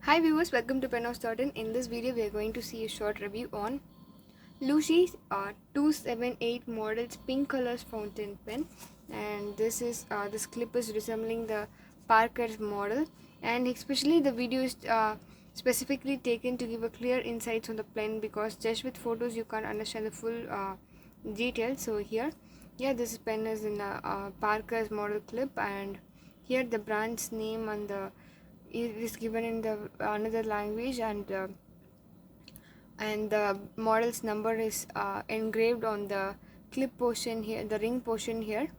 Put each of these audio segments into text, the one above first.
Hi viewers, welcome to Pen of Certain. In this video, we are going to see a short review on Luoshi's 278 models pink colors fountain pen, and this clip is resembling the Parker's model, and especially the video is specifically taken to give a clear insights on the pen, because just with photos you can't understand the full details. So here, this pen is in a Parker's model clip, and here the brand's name and it is given in the another language, and the model's number is engraved on the clip portion here, the ring portion here,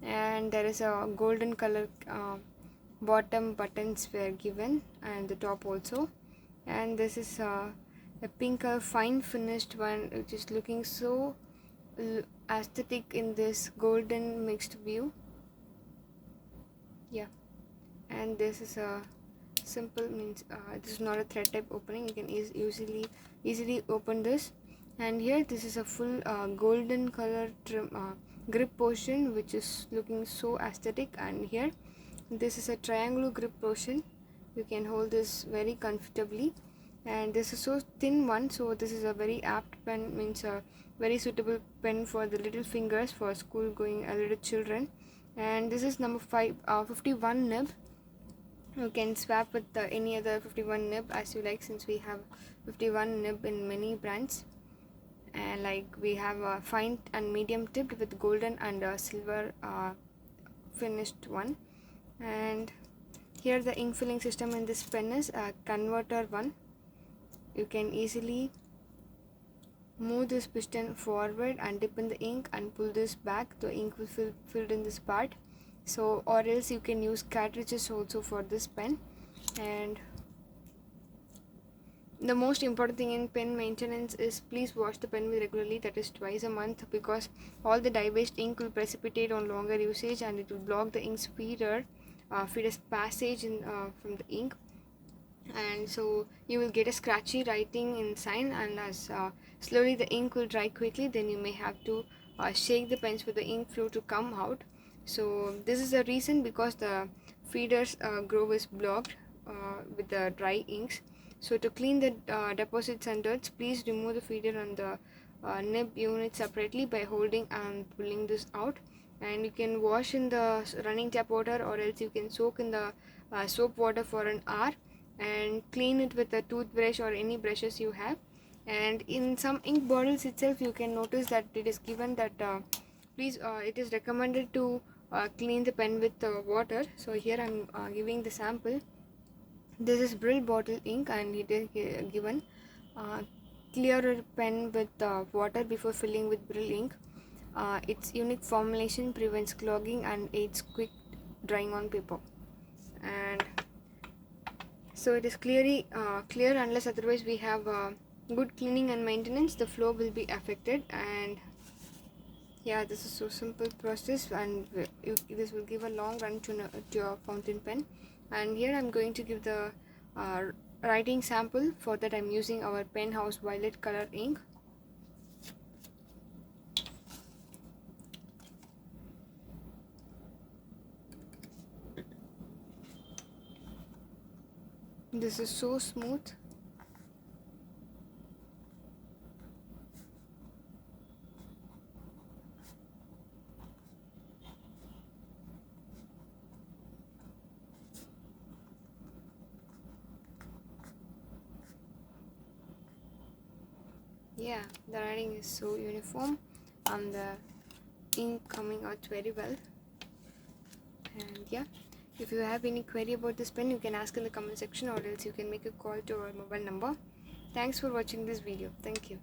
and there is a golden color bottom buttons were given, and the top also, and this is a pink fine finished one, which is looking so aesthetic in this golden mixed view. And this is a simple, means this is not a thread type opening, you can easily open this. And here this is a full golden color grip portion, which is looking so aesthetic. And here this is a triangular grip portion, you can hold this very comfortably, and this is so thin one, so this is a very apt pen, means a very suitable pen for the little fingers for school going little children. And this is number 51 nib. You can swap with any other 51 nib as you like, since we have 51 nib in many brands, and like we have a fine and medium tipped with golden and silver finished one. And here the ink filling system in this pen is a converter one. You can easily move this piston forward and dip in the ink and pull this back, the ink will filled in this part. So, or else you can use cartridges also for this pen. And the most important thing in pen maintenance is please wash the pen regularly, that is twice a month, because all the dye based ink will precipitate on longer usage, and it will block the ink's feeder's passage in from the ink, and so you will get a scratchy writing in sign. And as slowly the ink will dry quickly, then you may have to shake the pens for the ink flow to come out. So this is the reason, because the feeder's groove is blocked with the dry inks. So to clean the deposits and dirts, please remove the feeder and the nib unit separately by holding and pulling this out. And you can wash in the running tap water, or else you can soak in the soap water for an hour and clean it with a toothbrush or any brushes you have. And in some ink bottles itself, you can notice that it is given that it is recommended to clean the pen with water. So here I'm giving the sample. This is Brill bottle ink, and it is given clear pen with water before filling with Brill ink. Its unique formulation prevents clogging and aids quick drying on paper. And so it is clear unless otherwise we have good cleaning and maintenance, the flow will be affected. And this is so simple process, and this will give a long run to your fountain pen. And here I'm going to give the writing sample. For that I'm using our Pen House violet color ink. This is so smooth. The writing is so uniform, and the ink coming out very well. And if you have any query about this pen, you can ask in the comment section, or else you can make a call to our mobile number. Thanks for watching this video. Thank you.